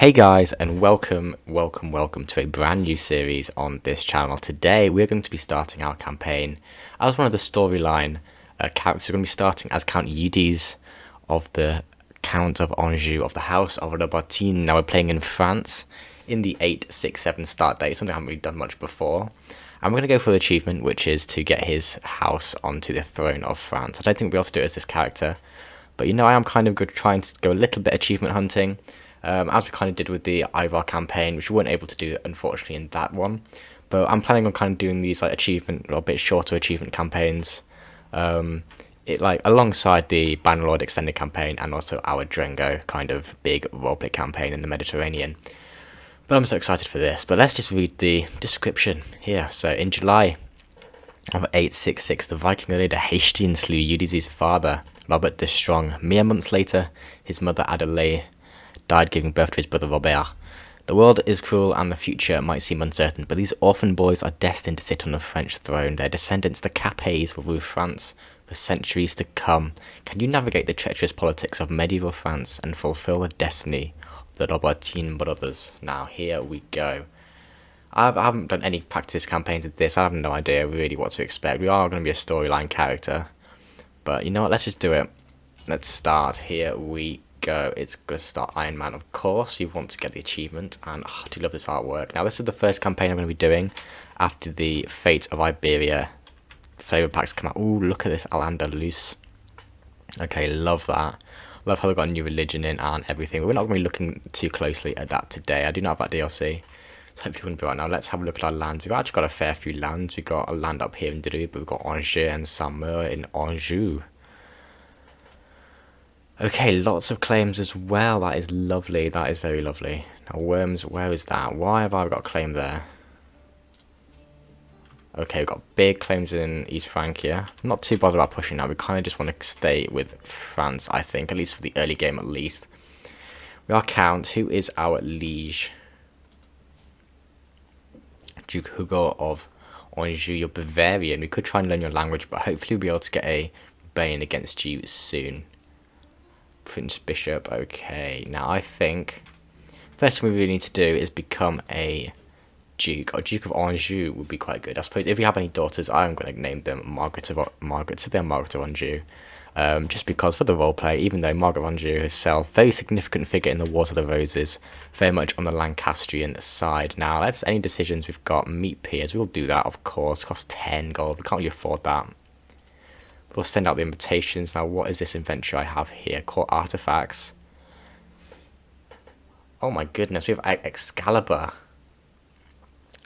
Hey guys, and welcome to a brand new series on this channel. Today we're going to be starting our campaign as one of the storyline characters. We're going to be starting as Count Eudes of the Count of Anjou of the House of RubberToe. Now we're playing in France in the 867 start date, something I haven't really done much before. And we're going to go for the achievement, which is to get his house onto the throne of France. I don't think we'll be able to do it as this character, but I am kind of good trying to go a little bit achievement hunting. As we kind of did with the Ivar campaign, which we weren't able to do, unfortunately, in that one. But I'm planning on kind of doing these achievement, or a bit shorter achievement campaigns, alongside the Bannerlord extended campaign and also our Drengo kind of big roleplay campaign in the Mediterranean. But I'm so excited for this. But let's just read the description here. So in July of 866, the Viking leader Hastin slew Eudes' father, Robert the Strong. Mere months later, his mother Adelaide died giving birth to his brother Robert. The world is cruel and the future might seem uncertain, but these orphan boys are destined to sit on the French throne. Their descendants, the Capets, will rule France for centuries to come. Can you navigate the treacherous politics of medieval France and fulfill the destiny of the Robertine brothers? Now, here we go. I haven't done any practice campaigns of this. I have no idea really what to expect. We are going to be a storyline character. But you know what, let's just do it. Let's start. Here we go. It's going to start Iron Man, of course. You want to get the achievement, and I do love this artwork. Now, this is the first campaign I'm going to be doing after the Fate of Iberia flavor packs come out. Ooh, look at this Al-Andalus. Okay, love that. Love how they've got a new religion in and everything. But we're not going to be looking too closely at that today. I do not have that DLC, so hopefully we wouldn't be right now. Let's have a look at our lands. We've actually got a fair few lands. We've got a land up here in Dreux, but we've got Angers and Saumur in Anjou. Okay, lots of claims as well. That is lovely. That is very lovely. Now, Worms, where is that? Why have I got a claim there? Okay, we've got big claims in East Francia. Not too bothered about pushing that. We kind of just want to stay with France, I think, at least for the early game at least. We are Count. Who is our liege? Duke Hugo of Anjou. You're Bavarian. We could try and learn your language, but hopefully we'll be able to get a rebellion against you soon. Prince Bishop, okay. Now I think first thing we really need to do is become a Duke, or Duke of Anjou would be quite good. I suppose if we have any daughters, I'm going to name them Margaret, so they're Margaret of Anjou. Just because for the roleplay, even though Margaret of Anjou herself, very significant figure in the Wars of the Roses, very much on the Lancastrian side. Now, let's any decisions we've got, meet peers, we'll do that, of course. Cost 10 gold, we can't really afford that. We'll send out the invitations. Now, what is this inventory I have here? Court artifacts. Oh my goodness, we have Excalibur.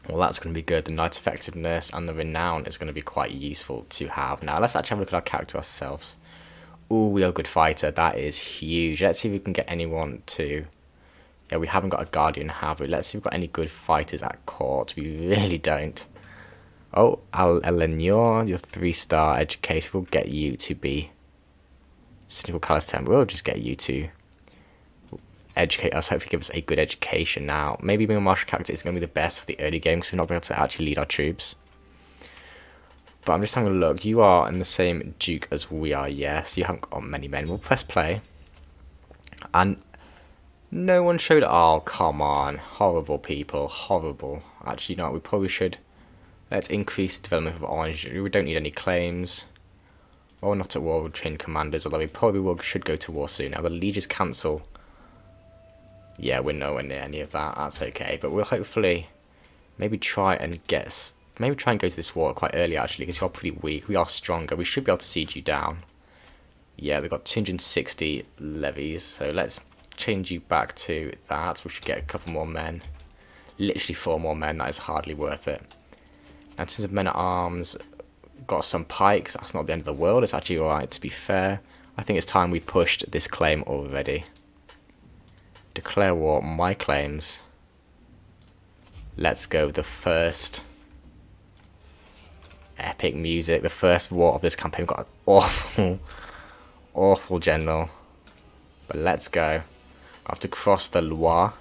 Well, that's going to be good. The Knight Effectiveness and the Renown is going to be quite useful to have. Now, let's actually have a look at our character ourselves. Ooh, we are a good fighter. That is huge. Let's see if we can get anyone to... Yeah, we haven't got a Guardian, have we? Let's see if we've got any good fighters at court. We really don't. Oh, Eleanor, your 3-star educator, will get you to be Cynical Calistem. We'll just get you to educate us, hopefully give us a good education. Now, maybe being a martial character is going to be the best for the early game, because we're not going to be able to actually lead our troops. But I'm just having a look. You are in the same Duke as we are, yes. You haven't got many men. We'll press play. And no one showed... Oh, come on. Horrible people. Horrible. Actually, no, we probably should... Let's increase development of Anjou. We don't need any claims. Well, we're not at war with trained commanders, although we probably should go to war soon. Now, the lieges cancel. Yeah, we're nowhere near any of that. That's okay. But we'll hopefully maybe try and go to this war quite early, actually, because you're pretty weak. We are stronger. We should be able to siege you down. Yeah, we've got 260 levies, so let's change you back to that. We should get a couple more men. Literally 4 more men. That is hardly worth it. Now, in terms of men-at-arms, got some pikes. That's not the end of the world. It's actually alright, to be fair. I think it's time we pushed this claim already. Declare war. My claims. Let's go. The first epic music. The first war of this campaign. We've got an awful general. But let's go. I have to cross the Loire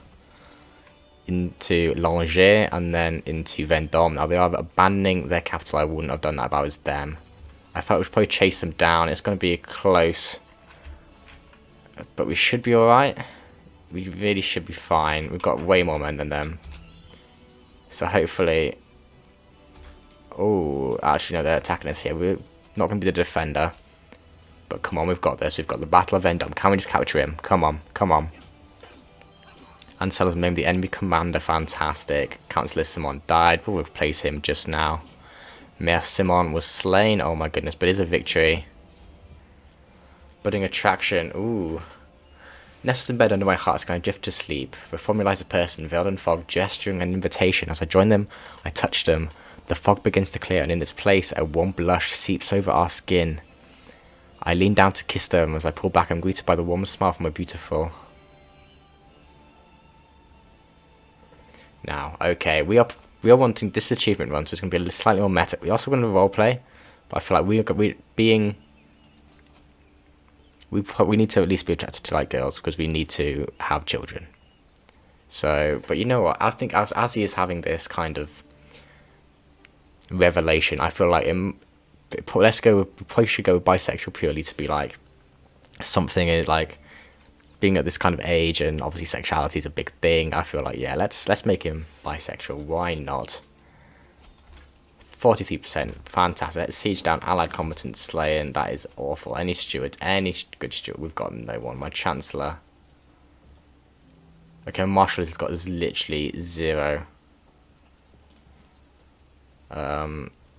into Langers and then into Vendôme. Now, they are abandoning their capital. I wouldn't have done that if I was them. I thought we should probably chase them down. It's going to be close, but we should be alright. We really should be fine. We've got way more men than them. So hopefully... Oh, actually no, they're attacking us here. We're not going to be the defender. But come on, we've got this. We've got the Battle of Vendome. Can we just capture him? Come on, come on. Ansel's named the enemy commander. Fantastic. Councillor Simon died. We'll replace him just now. Mayor Simon was slain. Oh my goodness, but it is a victory. Budding attraction. Ooh. Nestled in bed under my heart, can I drift to sleep? Reformulise a person, veiled in fog, gesturing an invitation. As I join them, I touch them. The fog begins to clear, and in its place, a warm blush seeps over our skin. I lean down to kiss them. As I pull back, I'm greeted by the warm smile from my beautiful. Now, okay, we are wanting this achievement run, so it's going to be a slightly more meta. We're also going to roleplay, but I feel like we need to at least be attracted to like girls because we need to have children. So, but you know what? I think as he is having this kind of revelation, I feel like we probably should go bisexual purely to be like something is like being at this kind of age, and obviously sexuality is a big thing. I feel like, yeah, let's make him bisexual. Why not? 43%, fantastic. Let's siege down allied combatants slaying. That is awful. Any good steward? We've got no one. My chancellor. Okay, marshal has got literally 0.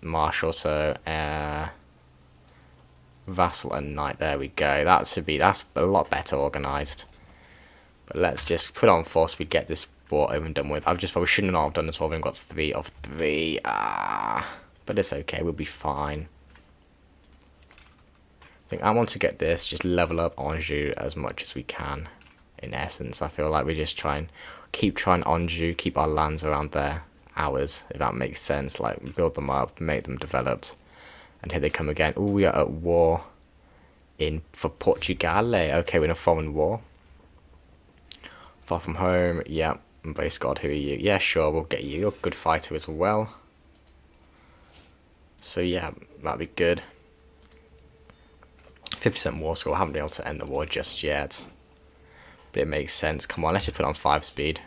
Marshal, so vassal and knight. There we go. That's a lot better organised. But let's just put on force. We get this war over and done with. We shouldn't have done this war. We've got 3 of 3. But it's okay. We'll be fine. I think I want to get this. Just level up Anjou as much as we can. In essence, I feel like we just keep trying Anjou, keep our lands around there. Ours, if that makes sense. Like build them up, make them developed. And here they come again. Oh, we are at war for Portugal. Okay, we're in a foreign war. Far from home. Yeah. Embrace God. Who are you? Yeah, sure. We'll get you. You're a good fighter as well. So yeah, that'd be good. 50% war score. I haven't been able to end the war just yet. But it makes sense. Come on, let's just put on 5 speed.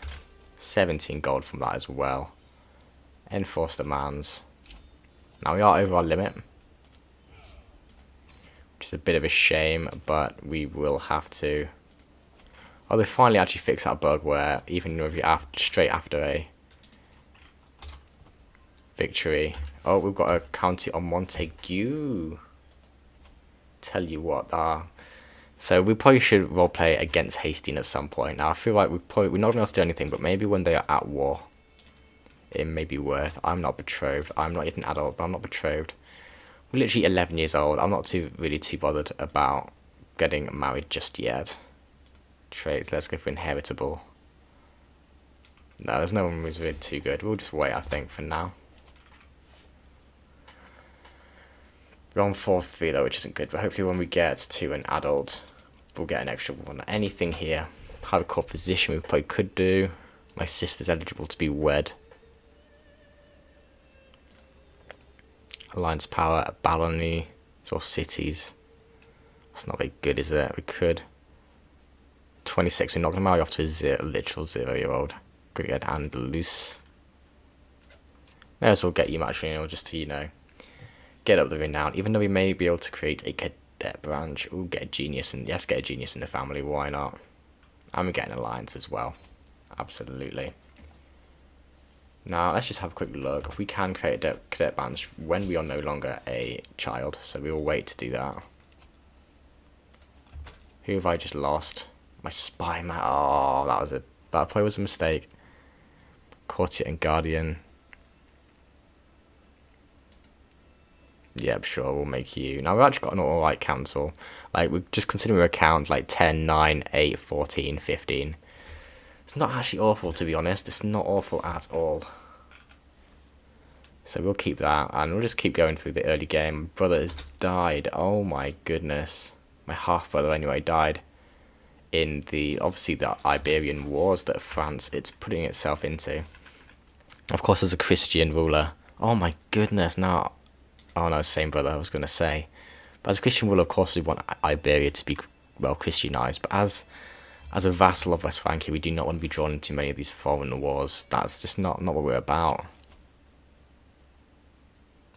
17 gold from that as well. Enforce demands. Now we are over our limit. Which is a bit of a shame, but we will have to. Oh, they finally actually fixed that bug where even if you're straight after a victory. Oh, we've got a county on Montague. Tell you what, so we probably should roleplay against Hastings at some point. Now I feel like we're not going to be able to do anything, but maybe when they are at war, it may be worth. I'm not betrothed. I'm not yet an adult, but I'm not betrothed. We're literally 11 years old. I'm not really too bothered about getting married just yet. Traits. Let's go for inheritable. No, there's no one who's really too good. We'll just wait, I think, for now. We're on 4-3 though, which isn't good. But hopefully when we get to an adult, we'll get an extra one. Anything here? Hardcore physician we probably could do. My sister's eligible to be wed. Alliance power, Balony, it's all cities. That's not very good, is it? We could. 26, we're not going to marry off to a literal 0-year-old. Could get Andalus. May as well get you matrimonial just to, you know, get up the renown. Even though we may be able to create a cadet branch. Ooh, get a genius, and yes, get a genius in the family, why not? And we get an alliance as well. Absolutely. Now, let's just have a quick look. If we can create a cadet branch when we are no longer a child, so we will wait to do that. Who have I just lost? My spy man. Oh, that probably was a mistake. Courtier and Guardian. Yep, sure, we'll make you. Now, we've actually got an alright council. Like, we're just considering a count like 10, 9, 8, 14, 15. It's not actually awful, to be honest. It's not awful at all. So we'll keep that, and we'll just keep going through the early game. Brother has died. Oh my goodness. My half-brother, anyway, died in obviously the Iberian Wars that France, it's putting itself into. Of course, as a Christian ruler. Oh my goodness, now. Oh no, same brother, I was going to say. But as a Christian ruler, of course, we want Iberia to be, well, Christianized. But as As a vassal of West Francia, we do not want to be drawn into many of these foreign wars. That's just not what we're about.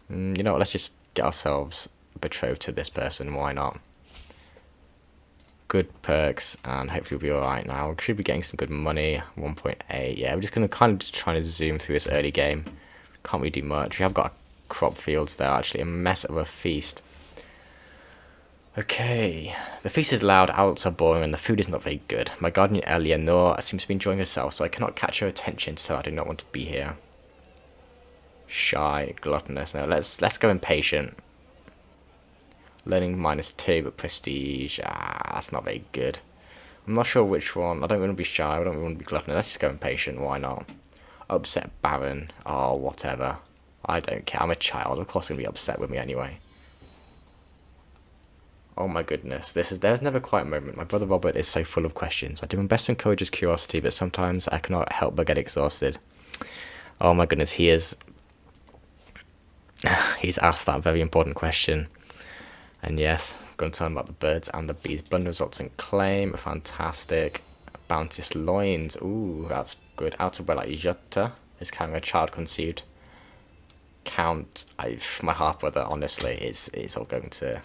You know what, let's just get ourselves betrothed to this person, why not? Good perks, and hopefully we'll be alright now. We should be getting some good money, 1.8, yeah, we're just going to kind of just try to zoom through this early game. Can't really do much. We have got crop fields there, actually, a mess of a feast. Okay, the feast is loud, outs are boring, and the food is not very good. My guardian Eleanor seems to be enjoying herself, so I cannot catch her attention, so I do not want to be here. Shy, gluttonous. Now let's go impatient. Learning -2, but prestige. That's not very good. I'm not sure which one. I don't want to be shy. I don't want to be gluttonous. Let's just go impatient. Why not? Upset Baron. Oh, whatever. I don't care. I'm a child. Of course, he's gonna be upset with me anyway. Oh my goodness. There's never quite a moment. My brother Robert is so full of questions. I do my best to encourage his curiosity, but sometimes I cannot help but get exhausted. Oh my goodness, he's asked that very important question. And yes, I'm going to tell him about the birds and the bees. Blunder results in claim. Fantastic. Bounteous loins. Ooh, that's good. Out of like Jutta is carrying a child conceived. Count. My half brother, honestly, it's all going to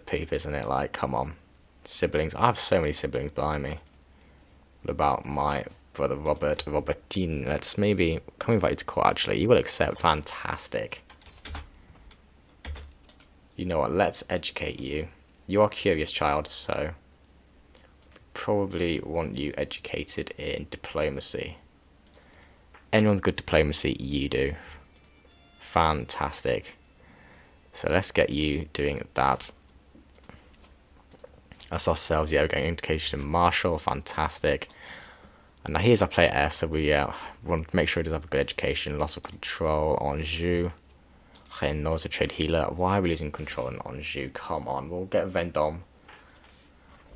poop, isn't it? Like, come on. Siblings. I have so many siblings behind me. What about my brother Robertine? Let's maybe come invite you to court, actually. You will accept. Fantastic. You know what, let's educate you. You are a curious child, so probably want you educated in diplomacy. Anyone with good diplomacy, you do. Fantastic. So let's get you doing that. That's ourselves, yeah, we're getting education in martial, fantastic. And now here's our player S, so we want to make sure he does have a good education. Loss of control, Anjou. Renault's a trade healer. Why are we losing control in Anjou? Come on, we'll get Vendôme.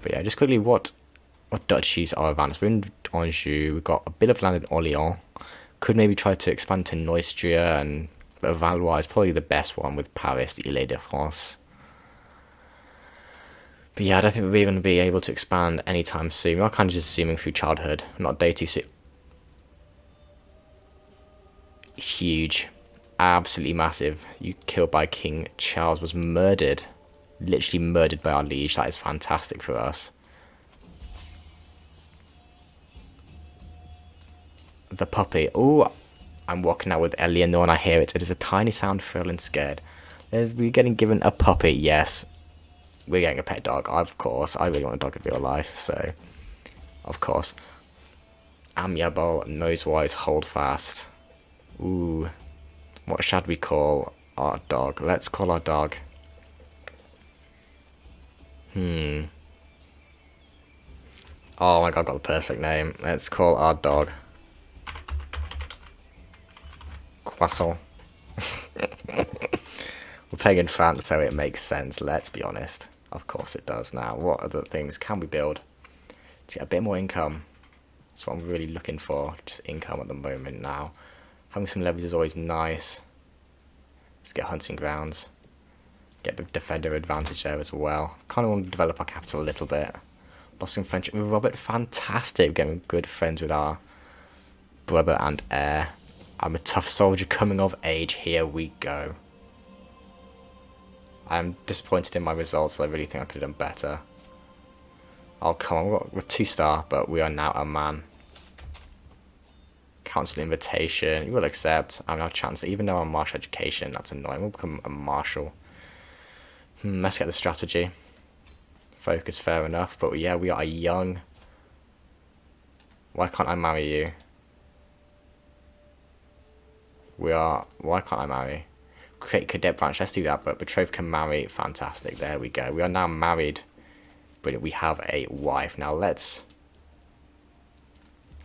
But yeah, just quickly, what duchies are advanced? We're in Anjou, we've got a bit of land in Orléans. Could maybe try to expand to Neustria, and Valois is probably the best one with Paris, the Ile-de-France. But yeah, I don't think we're going to be able to expand anytime soon. We're kind of just zooming through childhood, not day too soon. Huge. Absolutely massive. You killed by King Charles was murdered. Literally murdered by our liege. That is fantastic for us. The puppy. Oh, I'm walking out with Eleanor and I hear it. It is a tiny sound, thrilled and scared. We're getting given a puppy. Yes. We're getting a pet dog. Of course. I really want a dog in real life. So, of course. Amiable, nosewise, hold fast. Ooh. What shall we call our dog? Let's call our dog. Oh my god, I got the perfect name. Let's call our dog Croissant. We're playing in France, so it makes sense, let's be honest. Of course it does. Now, what other things can we build to get a bit more income? That's what I'm really looking for, just income at the moment now. Having some leverage is always nice. Let's get hunting grounds. Get the defender advantage there as well. Kind of want to develop our capital a little bit. Lost some friendship with Robert. Fantastic. Getting good friends with our brother and heir. I'm a tough soldier coming of age. Here we go. I'm disappointed in my results. I really think I could have done better. Oh, come on. We're 2-star, but we are now a man. Council invitation. You will accept. I'm now chancellor. Even though I'm martial education, that's annoying. We'll become a marshal. Let's get the strategy. Focus, fair enough. But yeah, we are young. Why can't I marry you? Why can't I marry? Create cadet branch. Let's do that. But betrothed can marry. Fantastic. There we go. We are now married. Brilliant. We have a wife. Now let's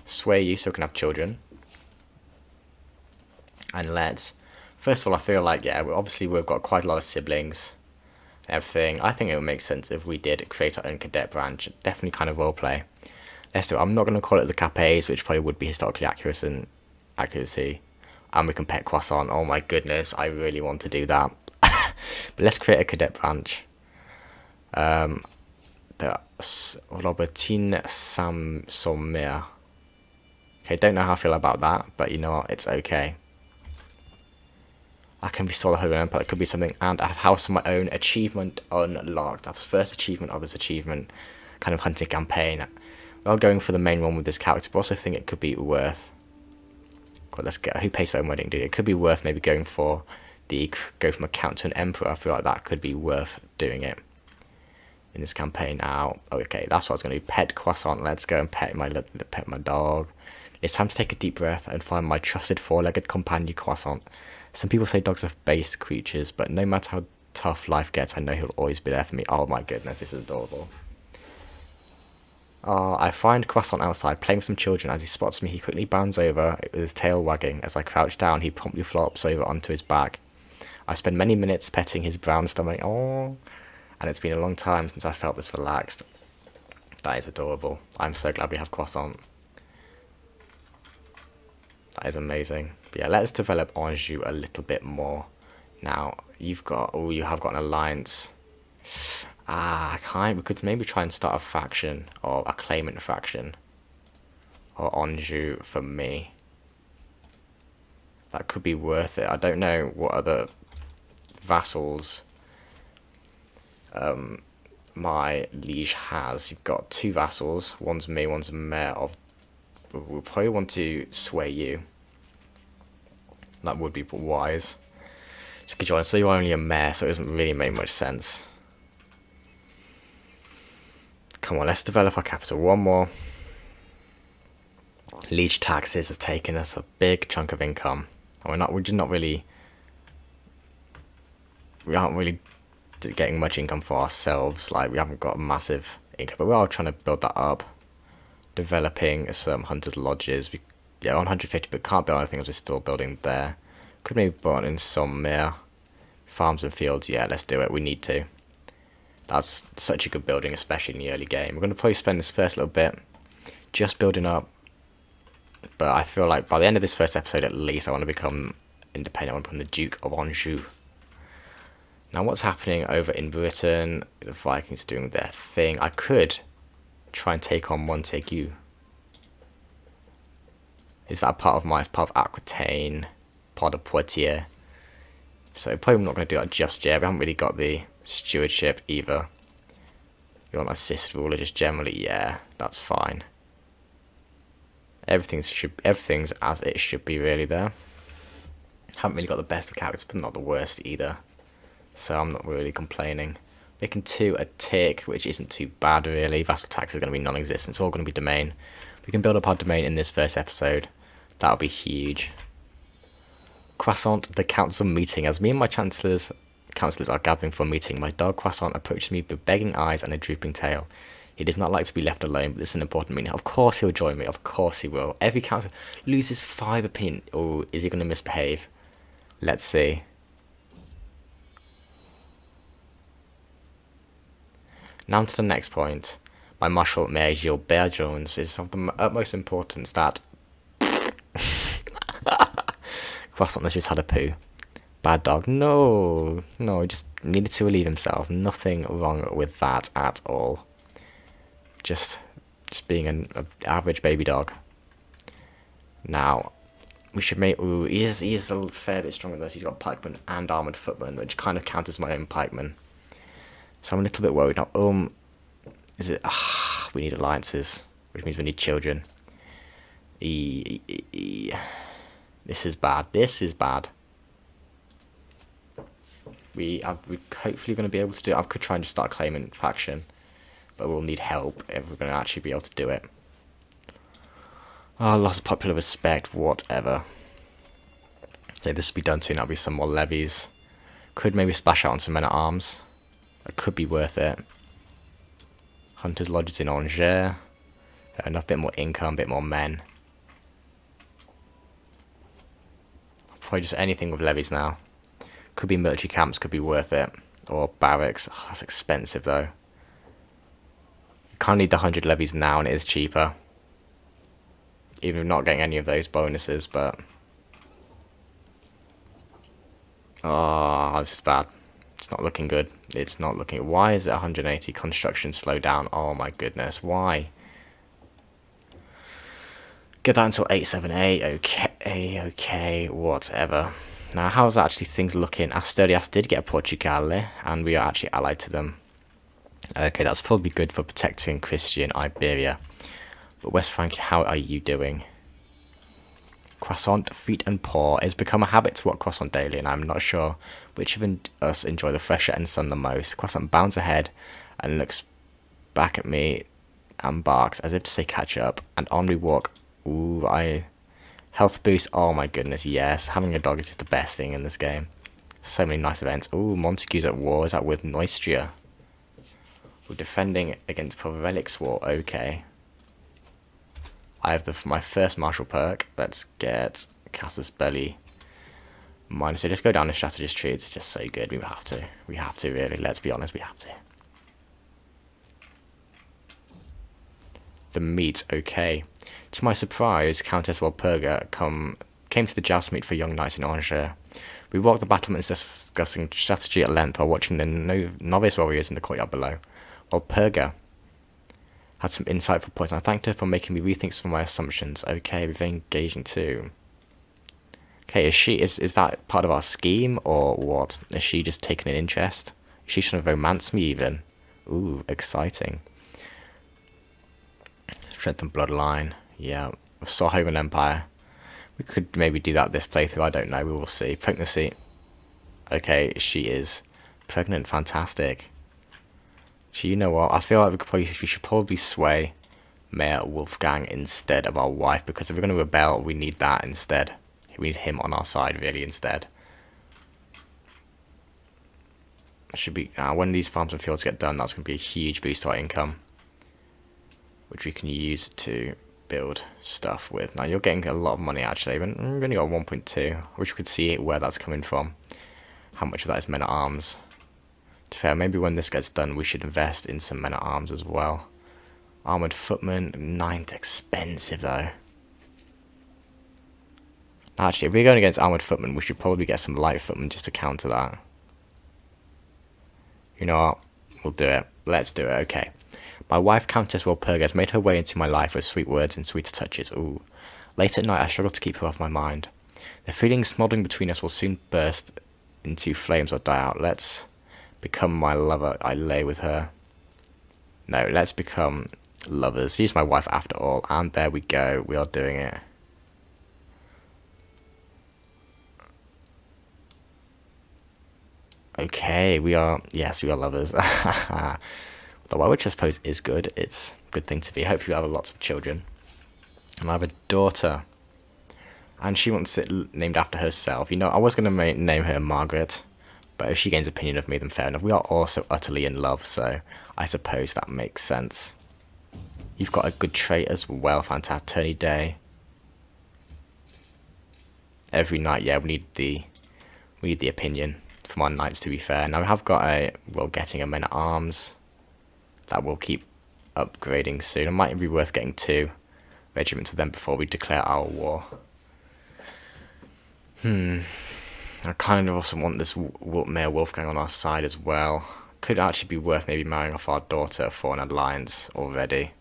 sway you so we can have children. And let's, first of all, I feel like, yeah, obviously we've got quite a lot of siblings and everything. I think it would make sense if we did create our own cadet branch. Definitely kind of roleplay. Let's do it. I'm not going to call it the Capes, which probably would be historically accuracy. And we can pet Croissant. Oh my goodness, I really want to do that. But let's create a cadet branch. The the Robertine Sam Sommer. Okay, don't know how I feel about that, but you know what, it's okay. I can restore the Holy Empire, it could be something, and a house of my own, achievement unlocked. That's the first achievement of this achievement kind of hunting campaign. Well, going for the main one with this character, but also think it could be worth. God, let's get who pays their own wedding, dude. It could be worth maybe going for go from a count to an emperor. I feel like that could be worth doing it in this campaign now. Okay, that's what I was going to do. Pet Croissant. Let's go and pet my dog. It's time to take a deep breath and find my trusted four-legged companion Croissant. Some people say dogs are base creatures, but no matter how tough life gets, I know he'll always be there for me. Oh my goodness, this is adorable. I find Croissant outside, playing with some children. As he spots me, he quickly bounds over, with his tail wagging. As I crouch down, he promptly flops over onto his back. I spend many minutes petting his brown stomach. Oh, and it's been a long time since I felt this relaxed. That is adorable. I'm so glad we have Croissant. That is amazing. But yeah, let's develop Anjou a little bit more. Now, you have got an alliance. I can't. We could maybe try and start a faction, or a claimant faction. Or Anjou for me. That could be worth it. I don't know what other vassals my liege has. You've got 2 vassals. One's me, one's a mayor of... We'll probably want to sway you. That would be wise. So you're only a mayor, so it doesn't really make much sense. Come on, let's develop our capital. One more. Liege taxes has taken us a big chunk of income. And we aren't really getting much income for ourselves. Like, we haven't got massive income, but we are trying to build that up. Developing some hunters' lodges. On 150, but can't build anything as we're still building there. Could maybe build in some mere farms and fields. Yeah, let's do it. We need to. That's such a good building, especially in the early game. We're going to probably spend this first little bit just building up. But I feel like by the end of this first episode, at least, I want to become independent. I want to become the Duke of Anjou. Now, what's happening over in Britain? The Vikings are doing their thing. I could try and take on Montague. Is that part of Aquitaine, part of Poitiers? So probably not going to do that just yet. We haven't really got the stewardship either. You want assist ruler just generally? Yeah, that's fine. Everything's as it should be really there. Haven't really got the best of characters, but not the worst either. So I'm not really complaining. Making 2 a tick, which isn't too bad really. Vassal tax is going to be non-existent. It's all going to be domain. We can build up our domain in this first episode. That'll be huge. Croissant, the council meeting. As me and my councillors are gathering for a meeting, my dog Croissant approaches me with begging eyes and a drooping tail. He does not like to be left alone, but this is an important meeting. Of course he'll join me. Of course he will. Every councillor loses 5 opinion. Oh, is he going to misbehave? Let's see. Now to the next point. My Marshal Mayor Gilbert Jones is of the utmost importance that... Croissant has just had a poo. Bad dog. No, he just needed to relieve himself. Nothing wrong with that at all. Just being an average baby dog. Now, we should make... Ooh, he's a fair bit stronger than us. He's got pikeman and armoured footman, which kind of counts as my own pikeman. So I'm a little bit worried now. Is it... we need alliances, which means we need children. This is bad. This is bad. We're hopefully going to be able to do it. I could try and just start a claimant faction, but we'll need help if we're going to actually be able to do it. Oh, loss of popular respect, whatever. Okay, this will be done soon. That'll be some more levies. Could maybe splash out on some men-at-arms. That could be worth it. Hunters' lodges in Angers. Fair enough, bit more income, bit more men. Probably just anything with levies now. Could be military camps, could be worth it. Or barracks. Oh, that's expensive though. Can't need the 100 levies now and it is cheaper. Even if not getting any of those bonuses, but... Oh, this is bad. It's not looking good. It's not looking... Why is it 180? Construction slow down. Oh my goodness. Why? Get that until 878. Okay, whatever. Now, how's actually things looking? Asturias did get Portugal, and we are actually allied to them. Okay, that's probably good for protecting Christian Iberia. But West Francia, how are you doing? Croissant, feet and paw. It's become a habit to walk croissant daily, and I'm not sure which of us enjoy the fresh air and sun the most. Croissant bounds ahead and looks back at me and barks as if to say catch up. And on we walk. Ooh, health boost. Oh my goodness, yes. Having a dog is just the best thing in this game. So many nice events. Ooh, Montague's at war. Is that with Neustria? We're defending against Relics War. Okay. I have my first martial perk. Let's get Casus Belli. So just go down the strategist tree. It's just so good. We have to. We have to, really. Let's be honest. We have to. The meat. Okay. To my surprise, Countess Walpurga came to the joust meet for young knights in Anjou. We walked the battlements discussing strategy at length while watching the novice warriors in the courtyard below. Walpurga had some insightful points, and I thanked her for making me rethink some of my assumptions. Okay, we're very engaging too. Okay, is that part of our scheme, or what? Is she just taking an interest? Is she trying to romance me even? Ooh, exciting. Strengthen bloodline. Yeah, Sahovan Empire. We could maybe do that this playthrough, I don't know, we will see. Pregnancy. Okay, she is pregnant, fantastic. You know what? I feel like we should probably sway Mayor Wolfgang instead of our wife, because if we're going to rebel, we need that instead. We need him on our side, really, instead. Should be when these farms and fields get done, that's going to be a huge boost to our income, which we can use to build stuff with. Now, you're getting a lot of money, actually. We've only got 1.2. I wish we could see where that's coming from. How much of that is men-at-arms. To be fair, maybe when this gets done, we should invest in some men-at-arms as well. Armoured footmen, 9th, expensive though. Actually, if we're going against armoured footmen, we should probably get some light footmen just to counter that. You know what? We'll do it. Let's do it, okay. My wife, Countess Walpurga, has made her way into my life with sweet words and sweeter touches. Ooh. Late at night, I struggle to keep her off my mind. The feelings smouldering between us will soon burst into flames or die out. Let's become my lover. I lay with her. No, let's become lovers. She's my wife after all. And there we go. We are doing it. Okay, we are... Yes, we are lovers. Although, which I suppose is good. It's a good thing to be. Hopefully you have lots of children. And I have a daughter. And she wants it named after herself. You know, I was going to name her Margaret. But if she gains opinion of me, then fair enough. We are also utterly in love, so I suppose that makes sense. You've got a good trait as well, fantastic. Attorney Day. Every night, yeah, we need the opinion from our knights, to be fair. Now we have got getting a men-at-arms. That will keep upgrading soon. It might be worth getting 2 regiments of them before we declare our war. I kind of also want this Mayor Wolfgang on our side as well. Could actually be worth maybe marrying off our daughter for an alliance already.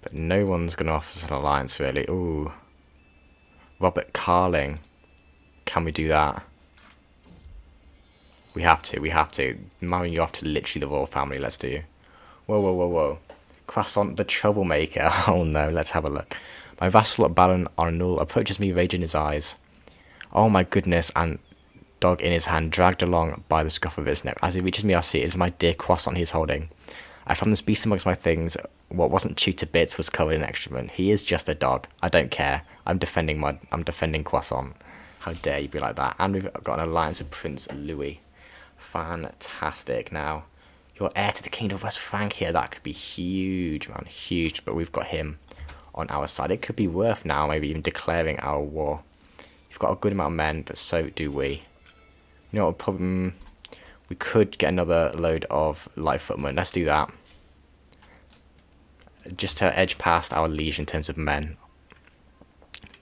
But no one's going to offer us an alliance, really. Ooh. Robert Carling. Can we do that? We have to. Marrying you off to literally the royal family, let's do. Whoa. Croissant the troublemaker. Oh no, let's have a look. My vassal Baron Arnoul approaches me, rage in his eyes. Oh my goodness, and dog in his hand, dragged along by the scruff of his neck. As he reaches me, I see it is my dear Croissant he is holding. I found this beast amongst my things. What wasn't chewed to bits was covered in excrement. He is just a dog. I don't care. I'm defending Croissant. How dare you be like that? And we've got an alliance with Prince Louis. Fantastic. Now, you're heir to the Kingdom of West Francia. That could be huge, man. Huge. But we've got him on our side. It could be worth now maybe even declaring our war. You've got a good amount of men, but so do we. You know what problem? We could get another load of light footmen. Let's do that. Just to edge past our liege in terms of men.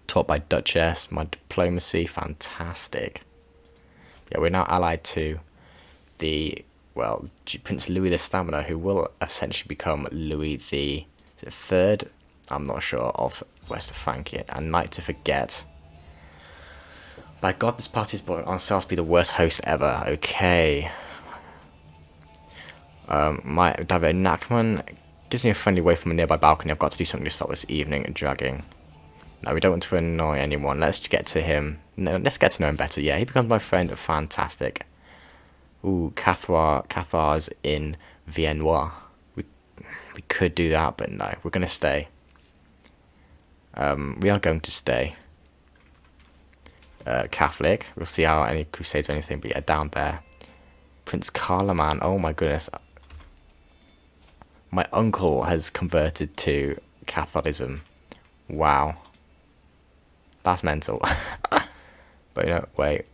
Taught by Duchess. My diplomacy, fantastic. Yeah, we're now allied to the, well, Prince Louis the Stamina, who will essentially become Louis the Third. I'm not sure, of West of Francia. And Knight to Forget. By God, this party is boring. Ourselves be the worst host ever. Okay. My David Nachman gives me a friendly way from a nearby balcony. I've got to do something to stop this evening dragging. No, we don't want to annoy anyone. Let's get to him. No, let's get to know him better. Yeah, he becomes my friend. Fantastic. Ooh, Cathar's in Viennois. We could do that, but no, we're going to stay. We are going to stay. Catholic. We'll see how any crusades or anything, but yeah, down there. Prince Carloman. Oh my goodness. My uncle has converted to Catholicism. Wow. That's mental. But you know, wait.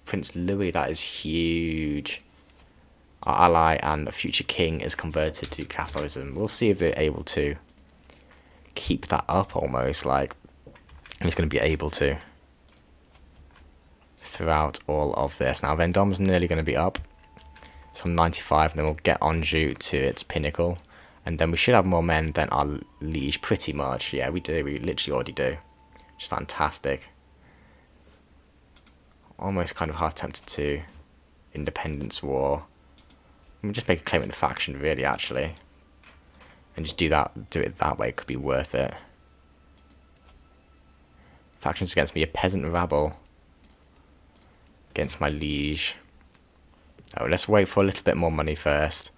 Prince Louis, that is huge. Our ally and future king is converted to Catholicism. We'll see if they're able to keep that up almost. Like, he's going to be able to throughout all of this. Now, Vendôme's nearly going to be up. So 95, and then we'll get Anjou to its pinnacle. And then we should have more men than our liege, pretty much. Yeah, we do. We literally already do. Which is fantastic. Almost kind of half tempted to Independence War. We'll just make a claim in the faction, really, actually. And just do it that way. It could be worth it. Factions against me, a peasant rabble. Against my liege. Oh, let's wait for a little bit more money first.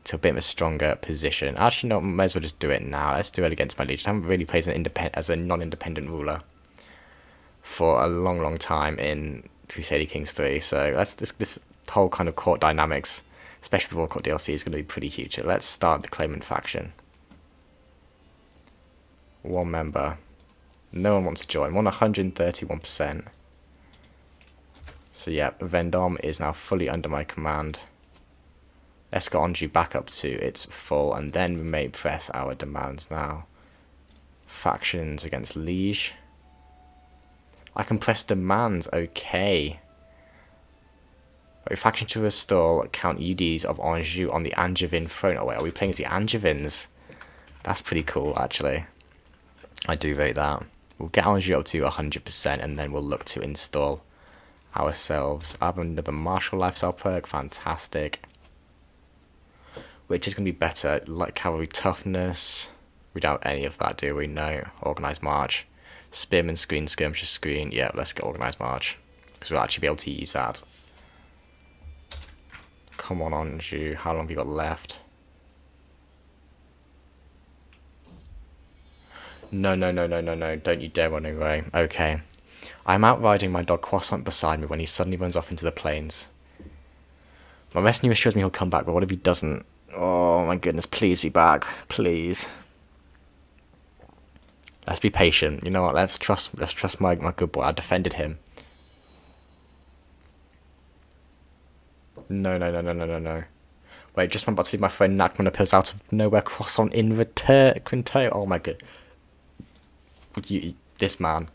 To a bit of a stronger position. Actually, no, might as well just do it now. Let's do it against my liege. I haven't really played as a non-independent ruler for a long, long time in Crusader Kings 3. So this whole kind of court dynamics, especially the Royal Court DLC, is going to be pretty huge. So let's start the claimant faction. One member. No one wants to join. 131%. So yeah, Vendôme is now fully under my command. Let's get Anjou back up to its full, and then we may press our demands now. Factions against liege. I can press demands, okay. Wait, faction to restore Count Eudes of Anjou on the Angevin throne. Oh wait, are we playing as the Angevins? That's pretty cool, actually. I do rate that. We'll get Anjou up to 100%, and then we'll look to install ourselves. I have another martial lifestyle perk, fantastic. Which is going to be better, like cavalry toughness. We don't have any of that, do we? No. Organised march. Spearman screen, skirmisher screen. Yeah, let's get organised march. Because we'll actually be able to use that. Come on, Anjou. How long have you got left? No. Don't you dare run away. Okay. I'm out riding my dog Croissant beside me when he suddenly runs off into the plains. My retinue assures me he'll come back, but what if he doesn't? Oh my goodness, please be back. Please. Let's be patient. You know what? Let's trust my good boy. I defended him. No. Wait, just I'm about to leave my friend Nachman appears out of nowhere. Croissant in return. Quinto. Oh my god. This man.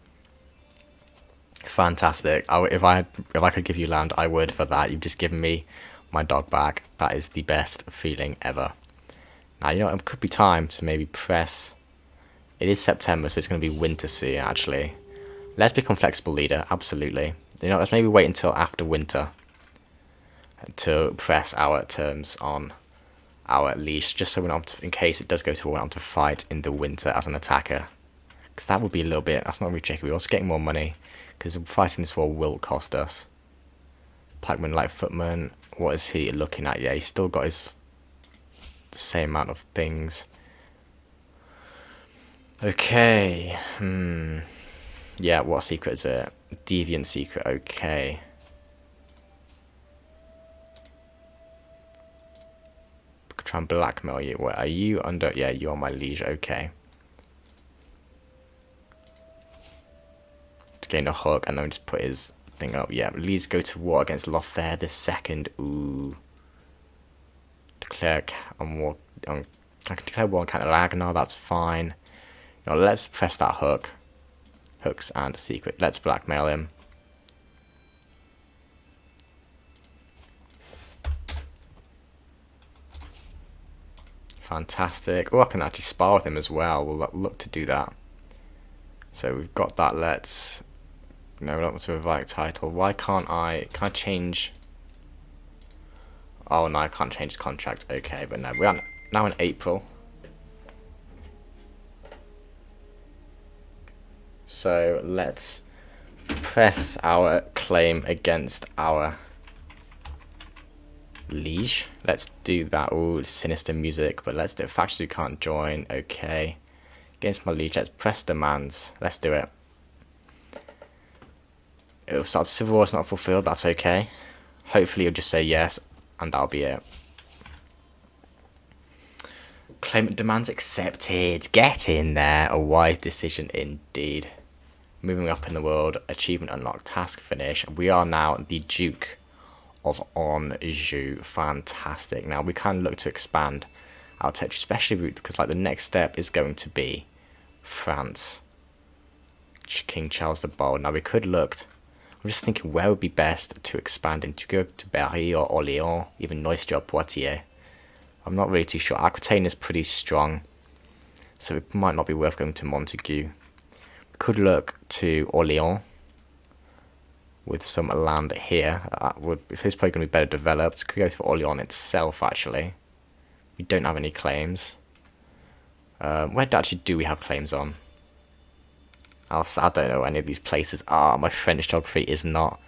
Fantastic. If I could give you land, I would for that. You've just given me my dog back. That is the best feeling ever. Now, you know, it could be time to maybe press. It is September, so it's going to be winter soon, actually. Let's become flexible leader, absolutely. You know, let's maybe wait until after winter to press our terms on our liege, just so we're not, in case it does go to war, we're not to fight in the winter as an attacker. Because that would be a little bit, that's not really tricky. We're also getting more money, because fighting this war will cost us. Pikeman, light footman, what is he looking at? Yeah, he's still got the same amount of things. Okay. Yeah, what secret is it? Deviant secret, okay. Try and blackmail you. What, are you under? Yeah, you are my liege, okay. To gain a hook and then just put his thing up. Yeah, liege go to war against Lothair the Second. Ooh. Declare on war. I can declare war on Count of Anjou, that's fine. You know, let's press that hook. Hooks and secret. Let's blackmail him. Fantastic. Oh, I can actually spar with him as well. We'll look to do that. So we've got that. Let's... No, we don't want to invite title. Why can't I... Can I change... Oh, no, I can't change his contract. Okay, but no, we are now in April. So let's press our claim against our liege. Let's do that. Oh, sinister music, but let's do it. Factions who can't join. Okay. Against my liege, let's press demands. Let's do it. It'll start civil war is not fulfilled. That's okay. Hopefully, you'll just say yes, and that'll be it. Claimant demands accepted. Get in there. A wise decision indeed. Moving up in the world. Achievement unlocked. Task finish. We are now the Duke of Anjou. Fantastic. Now we can look to expand our territory, especially because like the next step is going to be France. King Charles the Bold. Now we could look. I'm just thinking where would be best to expand into. Go to Berry or Orléans, even Neustria, Poitiers. I'm not really too sure. Aquitaine is pretty strong, so it might not be worth going to Montague. We could look to Orléans with some land here. If it's probably going to be better developed, could go for Orléans itself actually. We don't have any claims. Where actually do we have claims on? I don't know any of these places. My French geography is not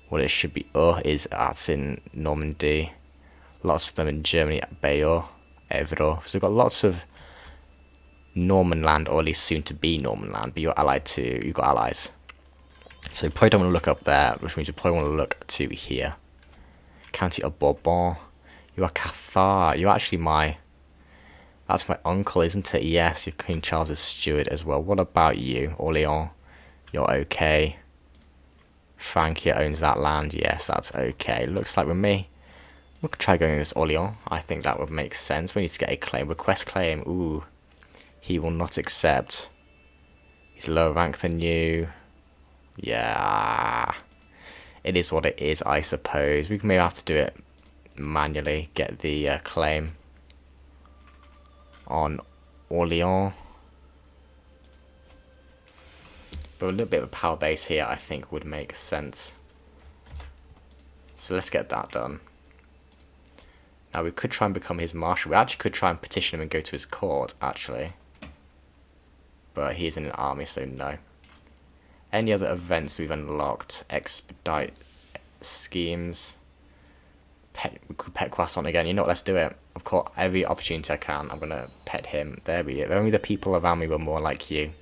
what it should be. That's in Normandy. Lots of them in Germany at Bayeux, Evro. So we've got lots of Norman land, or at least soon to be Norman land, but you're allied to, you've got allies. So you probably don't want to look up there, which means you probably want to look to here. County of Bourbon. You are Cathar. You're actually that's my uncle, isn't it? Yes, you're King Charles' steward as well. What about you? Orléans. You're okay. Francia owns that land. Yes, that's okay. Looks like with me. We could try going against Orléans. I think that would make sense. We need to get a claim. Request claim. Ooh. He will not accept. He's lower rank than you. Yeah. It is what it is, I suppose. We may have to do it manually. Get the claim on Orléans. But a little bit of a power base here, I think, would make sense. So let's get that done. Now, we could try and become his marshal. We actually could try and petition him and go to his court, actually. But he's in an army, so no. Any other events we've unlocked? Expedite schemes. We could pet Croissant again. You know what? Let's do it. Of course, every opportunity I can, I'm going to pet him. There we go. If only the people around me were more like you.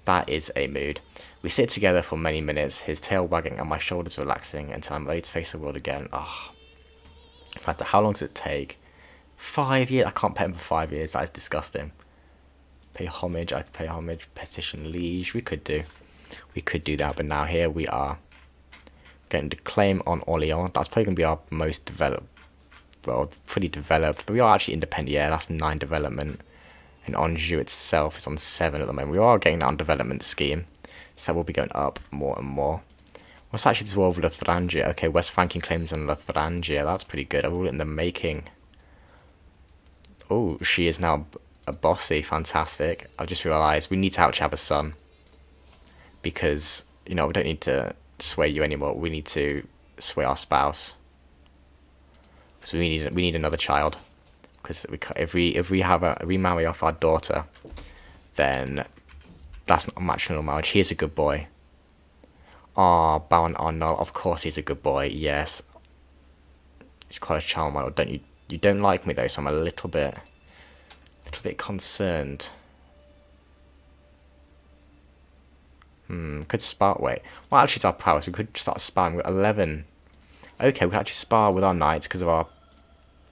That is a mood. We sit together for many minutes, his tail wagging and my shoulders relaxing until I'm ready to face the world again. In fact, how long does it take? 5 years? I can't pet him for 5 years. That is disgusting. Pay homage. I pay homage. Petition liege. We could do that. But now here we are. Getting to claim on Orléans. That's probably going to be our most developed. Well, pretty developed. But we are actually independent. Yeah, that's 9 development. And Anjou itself is on 7 at the moment. We are getting that on development scheme. So that will be going up more and more. What's actually this war of La Thuringia? Okay, West Franking claims on La Thuringia. That's pretty good. I'm all in the making. Oh, she is now a bossy. Fantastic. I've just realised we need to actually have a son. Because, you know, we don't need to sway you anymore. We need to sway our spouse. Because we need another child. Because if we marry off our daughter, then that's not a matrimonial marriage. He is a good boy. Baron Arnold, of course he's a good boy, yes. He's quite a charm model, don't you? You don't like me though, so I'm a little bit concerned. Could spar, wait. Well, actually it's our prowess, we could start sparring with 11. Okay, we could actually spar with our knights because of our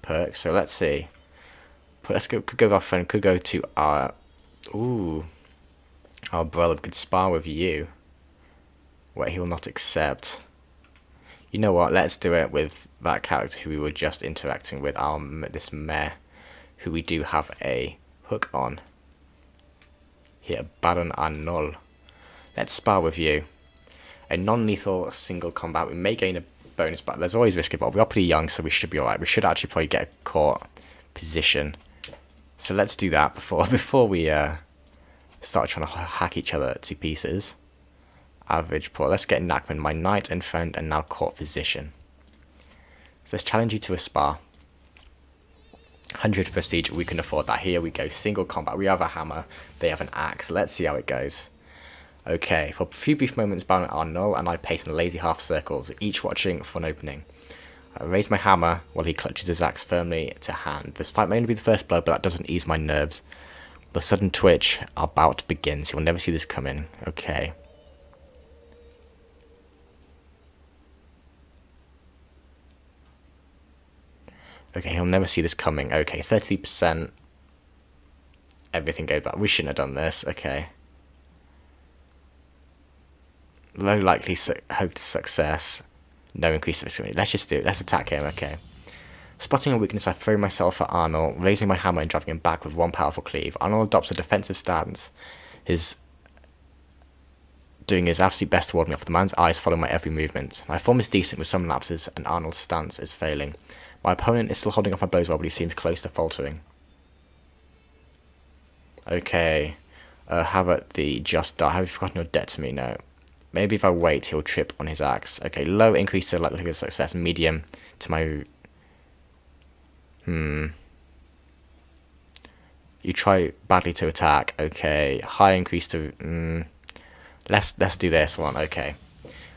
perks, so let's see. Could go with our friend, could go to our... Ooh. Our brother could spar with you. Wait, he will not accept. You know what? Let's do it with that character who we were just interacting with. This mare, who we do have a hook on. Here, Baron Arnold. Let's spar with you. A non-lethal single combat. We may gain a bonus, but there's always risk involved. We are pretty young, so we should be alright. We should actually probably get a court position So let's do that before we start trying to hack each other to pieces. Average poor. Let's get Nackman, my knight and friend, and now court physician. So let's challenge you to a spar. 100 prestige, we can afford that. Here we go, single combat. We have a hammer, they have an axe. Let's see how it goes. Okay, for a few brief moments, Baron are null, and I pace in lazy half circles, each watching for an opening. I raise my hammer while he clutches his axe firmly to hand. This fight may only be the first blood, but that doesn't ease my nerves. The sudden twitch, our bout begins. He will never see this coming. Okay. Okay, he'll never see this coming. Okay, 30%. Everything goes back. We shouldn't have done this. Okay. Low likely hope to success. No increase of extremity. Let's just do it. Let's attack him. Okay. Spotting a weakness, I throw myself at Arnold, raising my hammer and driving him back with one powerful cleave. Arnold adopts a defensive stance. Doing his absolute best to ward me off. The man's eyes follow my every movement. My form is decent with some lapses, and Arnold's stance is failing. My opponent is still holding off my blows well, but he seems close to faltering. Okay. How about the just die? Have you forgotten your debt to me? No. Maybe if I wait, he'll trip on his axe. Okay, low increase to likelihood of success. Medium to my... You try badly to attack. Okay. High increase to... Let's do this one. Okay.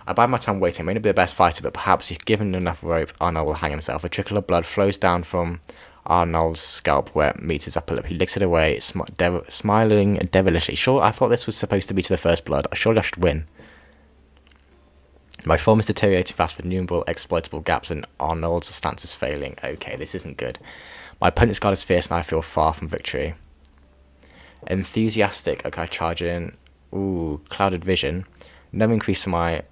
I bide my time waiting. I may not be the best fighter, but perhaps if given enough rope, Arnold will hang himself. A trickle of blood flows down from Arnold's scalp where it meets his upper lip. He licks it away, smiling devilishly. Sure, I thought this was supposed to be to the first blood. Surely I should win. My form is deteriorating fast with innumerable exploitable gaps, and Arnold's stance is failing. Okay, this isn't good. My opponent's guard is fierce, and I feel far from victory. Enthusiastic. Okay, I charge in. Ooh, clouded vision. No increase to my...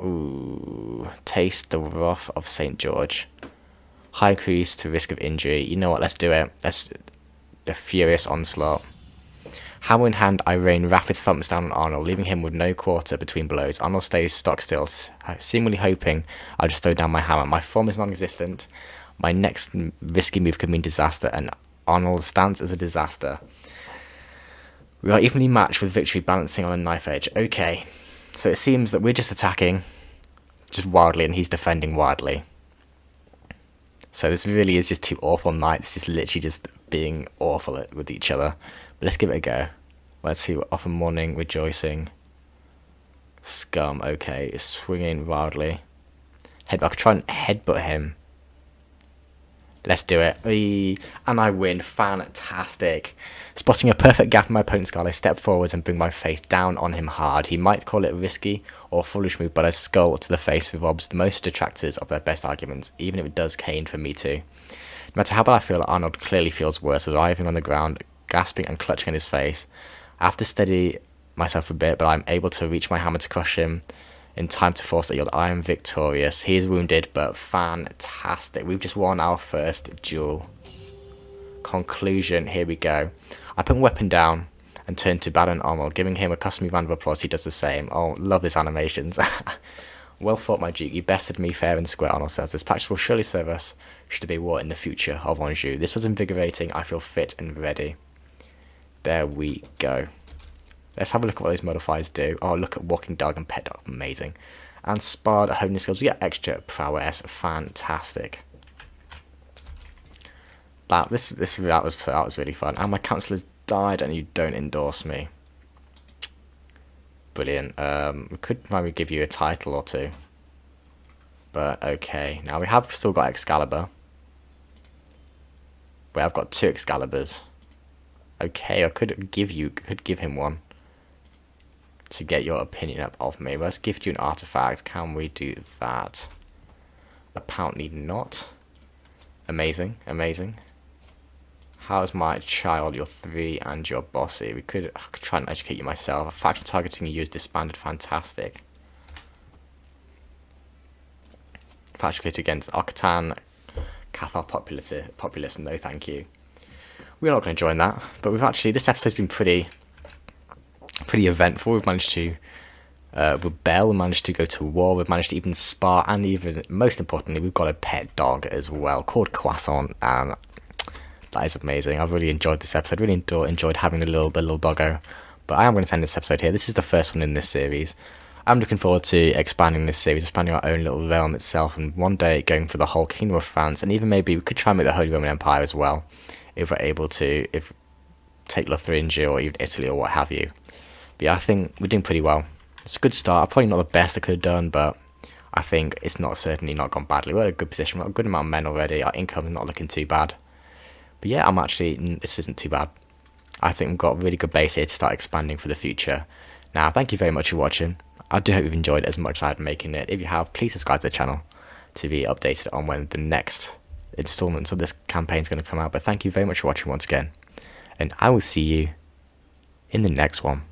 Ooh, taste the wrath of St. George. High increase to risk of injury. You know what, let's do it. Let's... The furious onslaught. Hammer in hand, I rain rapid thumps down on Arnold, leaving him with no quarter between blows. Arnold stays stock still, seemingly hoping I'll just throw down my hammer. My form is non-existent. My next risky move could mean disaster, and Arnold's stance is a disaster. We are evenly matched with victory balancing on a knife edge. Okay, so it seems that we're just attacking just wildly, and he's defending wildly. So this really is just two awful knights, just literally just being awful with each other. But let's give it a go. Let's see. Off a morning rejoicing. Scum. Okay, swinging wildly. Headbutt. Try and headbutt him. Let's do it. And I win. Fantastic. Spotting a perfect gap in my opponent's guard, I step forwards and bring my face down on him hard. He might call it a risky or foolish move, but a skull to the face robs most detractors of their best arguments, even if it does cane for me too. No matter how bad I feel, Arnold clearly feels worse, arriving on the ground, gasping and clutching in his face. I have to steady myself a bit, but I'm able to reach my hammer to crush him in time to force a yield. I am victorious. He is wounded, but fantastic. We've just won our first duel. Conclusion, here we go. I put my weapon down and turn to Baron Arnold, giving him a customary round of applause. He does the same. Oh, love his animations. Well fought, my duke. You bested me fair and square, Arnold says. This practice will surely serve us should there be war in the future of Anjou. This was invigorating. I feel fit and ready. There we go. Let's have a look at what those modifiers do. Oh, look at Walking Dog and Pet Dog. Amazing. And Sparred, Honing Skills. We get extra prowess. Fantastic. That was really fun. And my councillors died and you don't endorse me. Brilliant. We could maybe give you a title or two. But okay. Now we have still got Excalibur. We have got 2 Excaliburs. Okay, I could give him one to get your opinion up of me. Let's gift you an artifact. Can we do that? Apparently not. Amazing, amazing. How's my child? You're 3 and you're bossy. I could try and educate you myself. A faction targeting you is disbanded. Fantastic. Faction created against Octan, Cathar populace. No, thank you. We're not going to join that. But we've actually, this episode's been pretty eventful. We've managed to rebel. We managed to go to war. We've managed to even spar, and even most importantly, we've got a pet dog as well called Croissant. And That is amazing. I've really enjoyed this episode. Really enjoyed having the little doggo. But I am going to end this episode here. This is the first one in this series. I'm looking forward to expanding this series, expanding our own little realm itself, and one day going for the whole Kingdom of France, and even maybe we could try and make the Holy Roman Empire as well, if we're able to, if take Thuringia or even Italy or what have you. But yeah, I think we're doing pretty well. It's a good start. Probably not the best I could have done, but I think it's certainly not gone badly. We're in a good position. We've got a good amount of men already. Our income is not looking too bad. But yeah, this isn't too bad. I think we've got a really good base here to start expanding for the future. Now, thank you very much for watching. I do hope you've enjoyed it as much as I've making it. If you have, please subscribe to the channel to be updated on when the next installments of this campaign is going to come out. But thank you very much for watching once again. And I will see you in the next one.